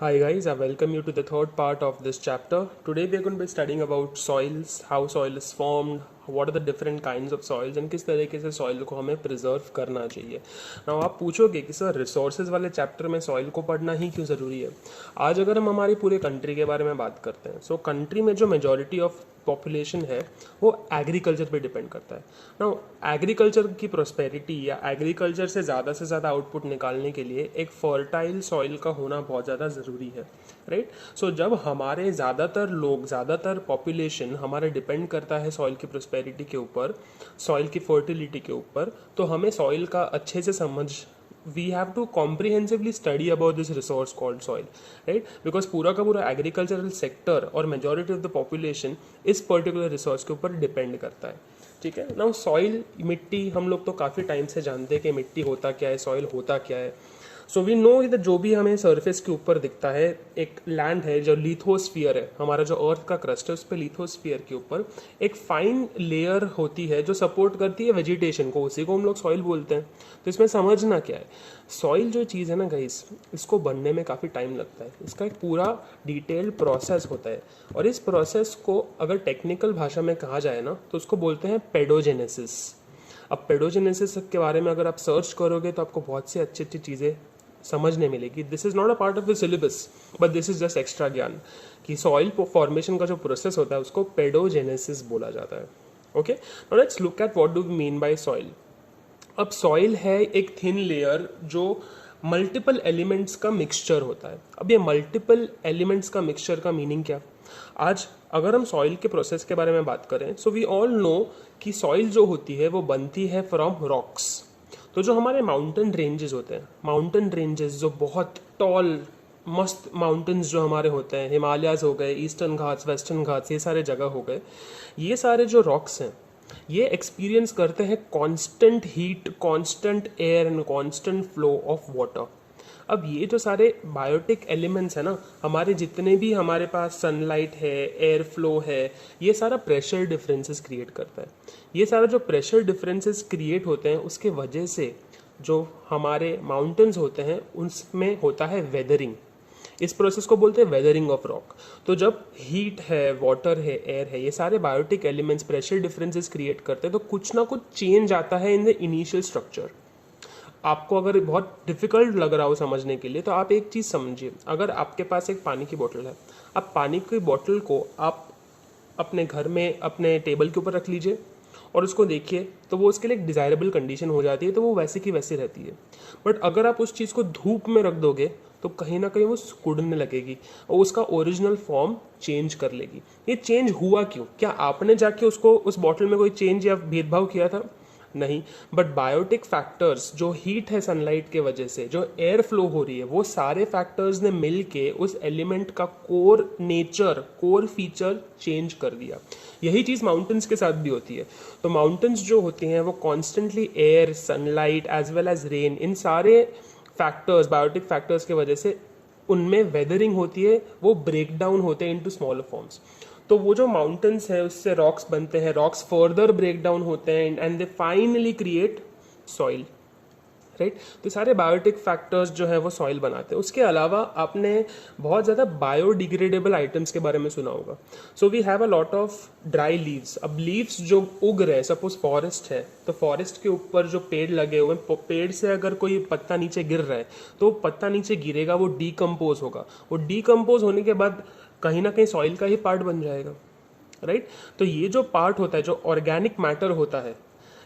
Hi guys, I welcome you to the third part of this chapter. Today we are going to be studying about soils, how soil is formed, what are the different kinds of soils and किस तरीके से soil को हमें preserve करना चाहिए. Now आप पूछोगे कि सर resources वाले chapter में soil को पढ़ना ही क्यों ज़रूरी है. आज अगर हम हमारी पूरे country के बारे में बात करते हैं, so country में जो majority of पॉपुलेशन है वो एग्रीकल्चर पे डिपेंड करता है. नाउ एग्रीकल्चर की प्रोस्पेरिटी या एग्रीकल्चर से ज़्यादा आउटपुट निकालने के लिए एक फर्टाइल सॉइल का होना बहुत ज़्यादा ज़रूरी है, राइट. सो जब हमारे ज़्यादातर पॉपुलेशन हमारे डिपेंड करता है सॉइल की प्रोस्पेरिटी के ऊपर, सॉइल की फर्टिलिटी के ऊपर, तो हमें सॉइल का अच्छे से समझ we have to comprehensively study about this resource called soil, right? Because पूरा का पूरा agricultural sector और majority of the population इस particular resource के ऊपर depend करता है, ठीक है. Now soil, मिट्टी, हम लोग तो काफ़ी टाइम से जानते हैं कि मिट्टी होता क्या है, soil होता क्या है. सो वी नो कि जो भी हमें सरफेस के ऊपर दिखता है, एक लैंड है जो लिथोस्फीयर है, हमारा जो अर्थ का क्रस्ट है उस पर लिथोस्फीयर के ऊपर एक फाइन लेयर होती है जो सपोर्ट करती है वेजिटेशन को, उसी को हम लोग सॉइल बोलते हैं. तो इसमें समझना क्या है, सॉइल जो चीज़ है ना गाइस, इसको बनने में काफ़ी टाइम लगता है. इसका एक पूरा डिटेल्ड प्रोसेस होता है और इस प्रोसेस को अगर टेक्निकल भाषा में कहा जाए ना तो उसको बोलते हैं पेडोजेनेसिस. अब पेडोजेनेसिस के बारे में अगर आप सर्च करोगे तो आपको बहुत सी अच्छी अच्छी चीज़ें समझने मिलेगी. This is not a part of the syllabus but this is just extra ज्ञान कि सॉइल फॉर्मेशन का जो प्रोसेस होता है उसको पेडोजेनेसिस बोला जाता है. Okay, now let's look at what do we mean by soil. अब सॉइल है एक थिन लेयर जो मल्टीपल एलिमेंट्स का मिक्सचर होता है. अब ये मल्टीपल एलिमेंट्स का मिक्सचर का मीनिंग क्या? आज अगर हम सॉइल के प्रोसेस के बारे में बात करें, सो वी ऑल नो कि सॉइल जो होती है वो बनती है फ्रॉम रॉक्स. तो जो हमारे माउंटेन रेंजेस होते हैं, माउंटेन रेंजेस जो बहुत टॉल मस्त माउंटेन्स जो हमारे होते हैं, हिमालयाज हो गए, ईस्टर्न घाट्स, वेस्टर्न घाट्स, ये सारे जगह हो गए, ये सारे जो रॉक्स हैं ये एक्सपीरियंस करते हैं constant heat, constant air and constant flow of water. अब ये जो सारे बायोटिक एलिमेंट्स है ना, हमारे जितने भी हमारे पास सनलाइट है, एयर फ्लो है, ये सारा प्रेशर डिफरेंसेस क्रिएट करता है. ये सारा जो प्रेशर डिफरेंसेस क्रिएट होते हैं उसके वजह से जो हमारे माउंटेन्स होते हैं उनमें होता है वेदरिंग. इस प्रोसेस को बोलते हैं वेदरिंग ऑफ रॉक. तो जब हीट है, वाटर है, एयर है, ये सारे biotic elements pressure differences create करते हैं, तो कुछ ना कुछ चेंज आता है इन द इनिशियल स्ट्रक्चर. आपको अगर बहुत डिफिकल्ट लग रहा हो समझने के लिए तो आप एक चीज़ समझिए. अगर आपके पास एक पानी की बोतल है, आप पानी की बोतल को आप अपने घर में अपने टेबल के ऊपर रख लीजिए और उसको देखिए तो वो उसके लिए एक डिज़ायरेबल कंडीशन हो जाती है, तो वो वैसे की वैसी रहती है. बट अगर आप उस चीज़ को धूप में रख दोगे तो कहीं ना कहीं वो सिकुड़ने लगेगी और उसका ओरिजिनल फॉर्म चेंज कर लेगी. ये चेंज हुआ क्यों? क्या आपने जाके उसको उस बॉटल में कोई चेंज या भेदभाव किया था? नहीं. बट बायोटिक फैक्टर्स, जो हीट है सनलाइट के वजह से, जो एयर फ्लो हो रही है, वो सारे फैक्टर्स ने मिल के उस एलिमेंट का core nature, core feature change कर दिया. यही चीज़ माउंटेन्स के साथ भी होती है. तो माउंटेन्स जो होती हैं वो constantly air, sunlight as well as rain, इन सारे फैक्टर्स, बायोटिक फैक्टर्स के वजह से उनमें वेदरिंग होती है, वो ब्रेक डाउन होते हैं इनटू स्मॉलर फॉर्म्स. तो वो जो माउंटेन्स है उससे रॉक्स बनते हैं, रॉक्स फर्दर ब्रेक डाउन होते हैं and they finally create soil, right. तो सारे बायोटिक फैक्टर्स जो है वो सॉइल बनाते हैं. उसके अलावा आपने बहुत ज़्यादा बायोडिग्रेडेबल आइटम्स के बारे में सुना होगा. So we have a lot of dry leaves. अब लीव्स जो उग रहे हैं, सपोज फॉरेस्ट है तो फॉरेस्ट के ऊपर जो पेड़ लगे हुए हैं, पेड़ से अगर कोई पत्ता नीचे गिर रहा है तो पत्ता नीचे गिरेगा, वो डीकम्पोज होगा. वो डीकम्पोज होने के बाद कहीं ना कहीं सॉइल का ही पार्ट बन जाएगा, राइट. तो ये जो पार्ट होता है, जो ऑर्गेनिक मैटर होता है,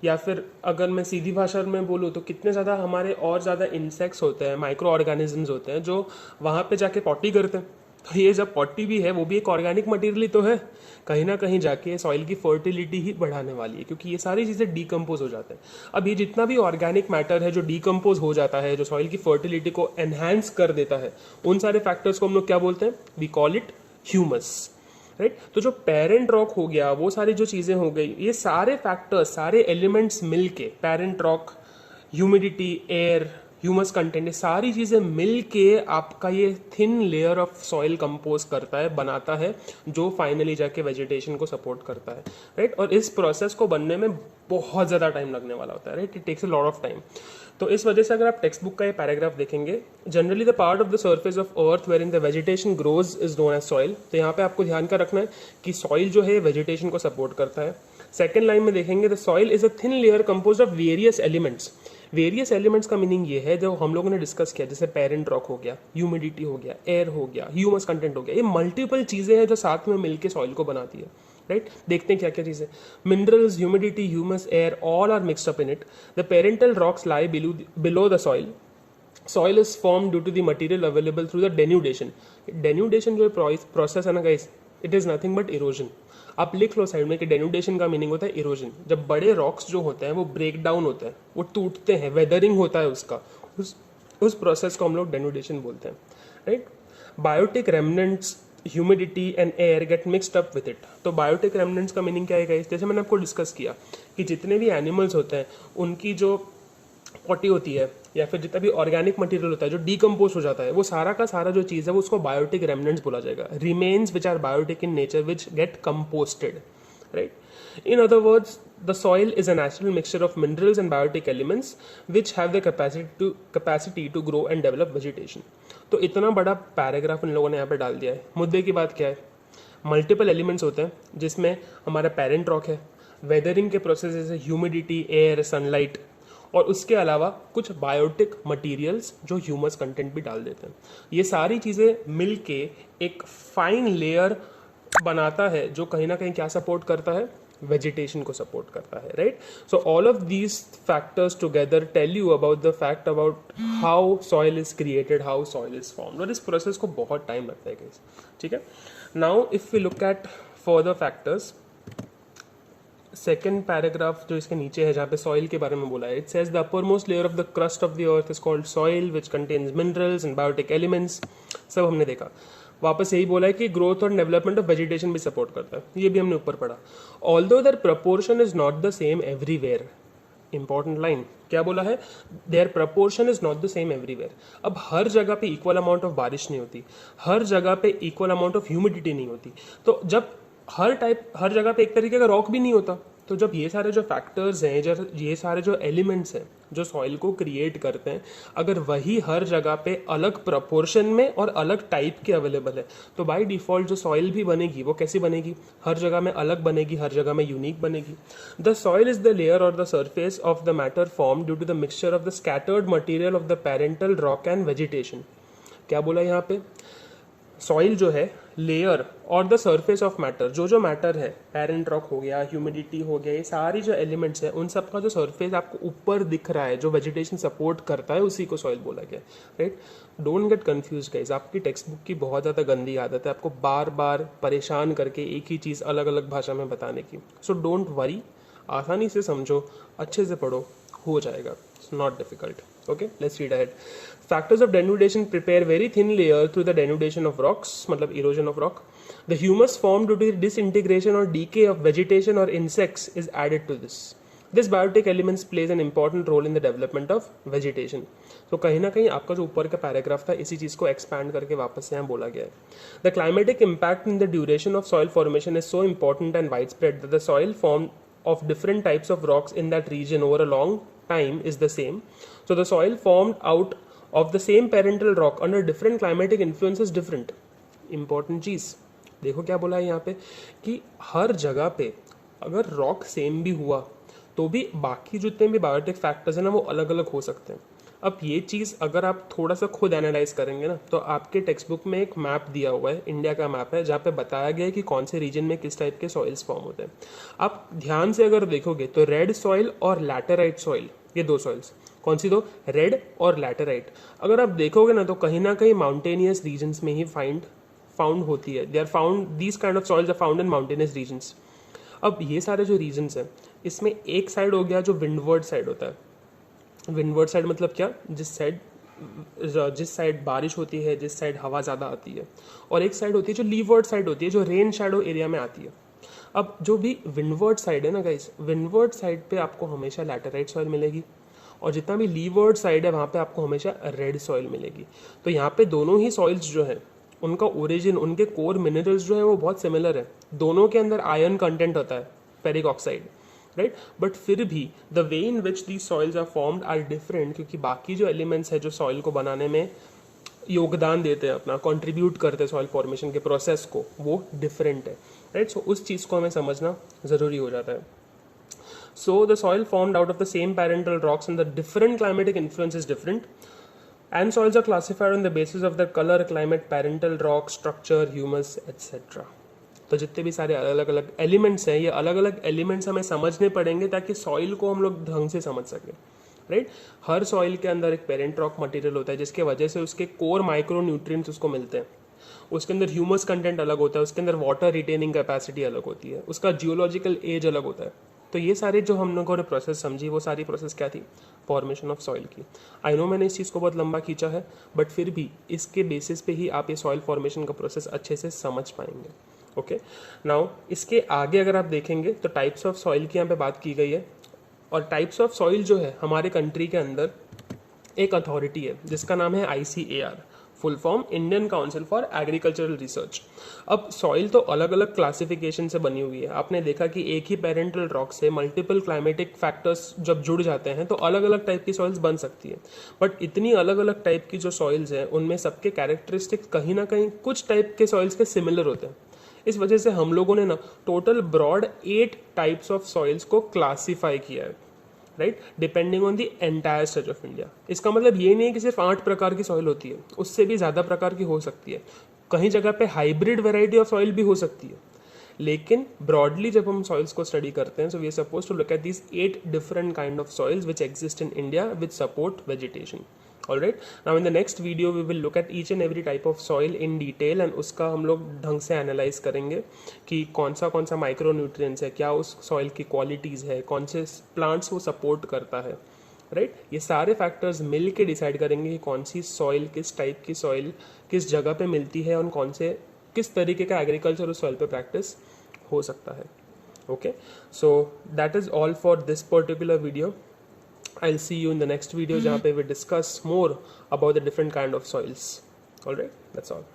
या फिर अगर मैं सीधी भाषा में बोलूँ तो कितने ज़्यादा हमारे और ज़्यादा इंसेक्ट्स होते हैं, माइक्रो ऑर्गेनिजम्स होते हैं जो वहाँ पे जाके पॉटी करते हैं. तो ये जब पॉटी भी है वो भी एक ऑर्गेनिक मटेरियल तो है, कहीं ना कहीं जाके सॉइल की फर्टिलिटी ही बढ़ाने वाली है, क्योंकि ये सारी चीज़ें डीकम्पोज हो जाते हैं. अब ये जितना भी ऑर्गेनिक मैटर है जो डीकम्पोज हो जाता है, जो सॉइल की फर्टिलिटी को एनहांस कर देता है, उन सारे फैक्टर्स को हम लोग क्या बोलते हैं? We call it humus, right. तो जो पेरेंट रॉक हो गया, वो सारी जो चीज़ें हो गई, ये सारे फैक्टर्स, सारे एलिमेंट्स मिलके, parent rock, humidity, air, humus content, ये सारी चीज़ें मिलके आपका ये thin layer of soil compose करता है, बनाता है, जो फाइनली जाके वेजिटेशन को सपोर्ट करता है, राइट. और इस प्रोसेस को बनने में बहुत ज़्यादा टाइम लगने वाला होता है, right. It takes a lot of time. तो इस वजह से अगर आप टेक्स्ट बुक का ये पैराग्राफ देखेंगे, generally the part of the surface of earth where in the vegetation grows is known as soil. तो यहाँ पे आपको ध्यान का रखना है कि सॉइल जो है वेजिटेशन को सपोर्ट करता है। सेकेंड लाइन में देखेंगे the soil is a thin layer compose of various elements. Various elements का मीनिंग ये है जो हम लोगों ने डिस्कस किया, जैसे पेरेंट रॉक हो गया, ह्यूमिडिटी हो गया, एयर हो गया, ह्यूमस कंटेंट हो गया, ये मल्टीपल चीजें हैं जो साथ में मिलकर सॉइल को बनाती है, राइट। देखते हैं क्या क्या चीजें। Minerals, humidity, humus, air, all are mixed up in it. The parental rocks lie below the soil. Soil is form due to the material available through the denudation. Denudation जो process है ना guys, it is nothing but erosion. आप लिख लो side में कि denudation का meaning होता है इरोजन। जब बड़े रॉक्स जो होते हैं वो ब्रेक डाउन होते हैं, वो टूटते हैं, वेदरिंग होता है उसका, उस प्रोसेस को हम लोग डेन्यूडेशन बोलते हैं, right. Biotic remnants, humidity and air get mixed up with it. तो बायोटिक रेमनेंट्स का मीनिंग क्या है गाइस, जैसे मैंने आपको डिस्कस किया कि जितने भी एनिमल्स होते हैं उनकी जो पॉटी होती है या फिर जितना भी ऑर्गेनिक मटेरियल होता है जो डीकम्पोज हो जाता है, वो सारा का सारा जो चीज़ है वो उसको बायोटिक रेमनेंट्स बोला जाएगा। Remains which are biotic in nature which get composted, right. In other words, the soil is a natural mixture of minerals and biotic elements which have the capacity to grow and develop vegetation. तो इतना बड़ा paragraph in लोगों ने यहाँ पे डाल दिया है। मुद्दे की बात क्या है, मल्टीपल एलिमेंट्स होते हैं जिसमें हमारा पेरेंट रॉक है, वेदरिंग के प्रोसेस जैसे ह्यूमिडिटी, एयर, सनलाइट, और उसके अलावा कुछ बायोटिक मटेरियल्स जो ह्यूमस कंटेंट भी डाल देते हैं। ये सारी चीज़ें मिल के एक फाइन लेयर बनाता है जो कहीं ना कहीं क्या सपोर्ट करता है, वेजिटेशन को सपोर्ट करता है, right. So all of these factors together tell you about the fact about how soil is created, how soil is formed. और इस प्रोसेस को बहुत टाइम लगता है गाइस, ठीक है। Now if we look at further factors, second paragraph जो इसके नीचे है जहाँ पे सॉइल के बारे में बोला है, it says the upper most layer of the crust of the earth is called soil which contains minerals and biotic elements. सब हमने देखा। वापस यही बोला है कि ग्रोथ और डेवलपमेंट ऑफ वेजिटेशन भी सपोर्ट करता है, ये भी हमने ऊपर पढ़ा। Although their proportion is not the same everywhere. Important line क्या बोला है, their proportion is not the same everywhere. अब हर जगह पे इक्वल अमाउंट ऑफ बारिश नहीं होती, हर जगह पे इक्वल अमाउंट ऑफ ह्यूमिडिटी नहीं होती। तो जब हर जगह पे एक तरीके का रॉक भी नहीं होता, तो जब ये सारे जो फैक्टर्स हैं, जब ये सारे जो एलिमेंट्स हैं जो सॉइल को क्रिएट करते हैं, अगर वही हर जगह पे अलग प्रपोर्शन में और अलग टाइप के अवेलेबल है, तो बाय डिफॉल्ट जो सॉइल भी बनेगी वो कैसी बनेगी, हर जगह में अलग बनेगी, हर जगह में यूनिक बनेगी। The soil is the layer और the surface of the matter form due to the mixture of the scattered material of the parental rock and vegetation. क्या बोला यहाँ पे, सॉइल जो है लेयर और द सरफेस ऑफ मैटर, जो matter है, पेरेंट रॉक हो गया, ह्यूमिडिटी हो गया, ये सारी जो एलिमेंट्स है उन सब का जो सरफेस आपको ऊपर दिख रहा है, जो वेजिटेशन सपोर्ट करता है, उसी को सॉइल बोला गया, right. Don't get confuse guys, आपकी टेक्स्ट बुक की बहुत ज़्यादा गंदी आदत है आपको बार बार परेशान करके एक ही चीज़ अलग अलग भाषा में बताने की। सो डोंट वरी, आसानी से समझो, अच्छे से पढ़ो, हो जाएगा, it's not difficult. Okay, let's read ahead. Factors of denudation prepare very thin layer through the denudation of rocks, मतलब erosion of rock. The humus formed due to disintegration or decay of vegetation or insects is added to this. This biotic elements plays an important role in the development of vegetation. तो कहीं ना कहीं आपका जो ऊपर का paragraph था इसी चीज़ को एक्सपैंड करके वापस यहाँ बोला गया है। The climatic impact in the duration of soil formation is so important and widespread that the soil formed of different types of rocks in that region over a long time is the same. So the soil formed out of the same parental rock under different climatic influence is different. Important चीज़ देखो क्या बोला है यहाँ पे कि हर जगह पे अगर रॉक सेम भी हुआ तो भी बाकी जितने भी बायोटिक फैक्टर्स हैं ना वो अलग अलग हो सकते हैं। अब ये चीज़ अगर आप थोड़ा सा खुद एनालाइज करेंगे ना, तो आपके टेक्स्ट बुक में एक मैप दिया हुआ है, इंडिया का मैप है, जहाँ पे बताया गया है कि कौन से रीजन में किस टाइप के सॉइल्स फॉर्म होते हैं। आप ध्यान से अगर देखोगे तो रेड सॉइल और लैटेराइट सॉइल, ये दो सॉइल्स, कौन सी दो, रेड और लैटेराइट, अगर आप देखोगे ना तो कहीं ना कहीं माउंटेनियस रीजन्स में ही फाउंड होती है। They are found, these kind of soils are found in mountainous regions. अब ये सारे जो रीजन्स हैं इसमें एक साइड हो गया जो विंडवर्ड साइड होता है। विंडवर्ड साइड मतलब क्या, जिस साइड बारिश होती है, जिस साइड हवा ज़्यादा आती है, और एक साइड होती है जो लीवर्ड साइड होती है, जो रेन शैडो एरिया में आती है। अब जो भी विंडवर्ड साइड है ना गाइस, विंडवर्ड साइड पे आपको हमेशा लैटेराइट सॉइल मिलेगी, और जितना भी लीवर्ड साइड है वहाँ पे आपको हमेशा रेड सॉइल मिलेगी। तो यहाँ पे दोनों ही सॉइल्स जो है उनका ओरिजिन, उनके कोर मिनरल्स जो है वो बहुत सिमिलर है। दोनों के अंदर आयरन कंटेंट होता है, फेरिक ऑक्साइड, राइट, बट फिर भी the way in which the soils are formed are different, क्योंकि बाकी जो एलिमेंट्स है जो सॉइल को बनाने में योगदान देते हैं, अपना कंट्रीब्यूट करते हैं सॉइल फॉर्मेशन के प्रोसेस को, वो डिफरेंट है, राइट। सो उस चीज़ को हमें समझना ज़रूरी हो जाता है। So the soil formed out of the same parental rocks and the different climatic influence is different. And soils are classified on the basis of their color, climate, parental rock, structure, humus, etc. तो जितने भी सारे अलग अलग elements हैं, ये अलग अलग एलिमेंट्स हमें समझने पड़ेंगे ताकि सॉइल को हम लोग ढंग से समझ सकें, राइट। हर सॉइल के अंदर एक पेरेंट रॉक मटेरियल होता है जिसके वजह से उसके कोर माइक्रो न्यूट्रिएंट्स उसको मिलते हैं। उसके अंदर ह्यूमस कंटेंट अलग होता है, उसके अंदर वाटर रिटेनिंग कैपेसिटी अलग होती है, उसका जियोलॉजिकल एज अलग होता है। तो ये सारे जो हम लोगों ने प्रोसेस समझी, वो सारी प्रोसेस क्या थी, फॉर्मेशन ऑफ सॉइल की। आई नो मैंने इस चीज़ को बहुत लंबा खींचा है, बट फिर भी इसके बेसिस पे ही आप ये सॉइल फॉर्मेशन का प्रोसेस अच्छे से समझ पाएंगे। ओके, नाउ इसके आगे अगर आप देखेंगे तो टाइप्स ऑफ सॉइल की यहाँ पे बात की गई है, और टाइप्स ऑफ सॉइल जो है हमारे कंट्री के अंदर एक अथॉरिटी है जिसका नाम है ICAR, full form Indian council for agricultural research. अब सॉइल तो अलग अलग क्लासिफिकेशन से बनी हुई है। आपने देखा कि एक ही पेरेंटल रॉक से मल्टीपल क्लाइमेटिक फैक्टर्स जब जुड़ जाते हैं तो अलग अलग टाइप की सॉइल्स बन सकती है, बट इतनी अलग अलग टाइप की जो सॉइल्स हैं उनमें सबके कैरेक्टरिस्टिक्स कहीं ना कहीं कुछ टाइप के सॉइल्स के सिमिलर होते हैं। इस वजह से हम लोगों ने ना total broad 8 types of soils को क्लासीफाई किया है, right, depending on the entire stretch of India. इसका मतलब ये नहीं है कि सिर्फ 8 प्रकार की सॉइल होती है, उससे भी ज़्यादा प्रकार की हो सकती है। कहीं जगह पे हाइब्रिड वेराइटी ऑफ सॉइल भी हो सकती है, लेकिन ब्रॉडली जब हम सॉइल्स को स्टडी करते हैं, so we are suppose to look at this 8 different kind of soils which exist in India which support vegetation. Alright, now in the next video we will look at each and every type of soil in detail and उसका हम लोग ढंग से analyse करेंगे कि कौन सा micro nutrients है, क्या उस सॉइल की क्वालिटीज़ है, कौन से प्लांट्स वो सपोर्ट करता है, राइट। ये सारे फैक्टर्स मिल के डिसाइड करेंगे कि कौन सी सॉइल, किस टाइप की सॉइल किस जगह पे मिलती है और किस तरीके का एग्रीकल्चर उस सॉइल पे प्रैक्टिस हो सकता है। Okay, so that is all for this particular video. I'll see you in the next video, जहाँ पे we discuss more about the different kind of soils. Alright, that's all.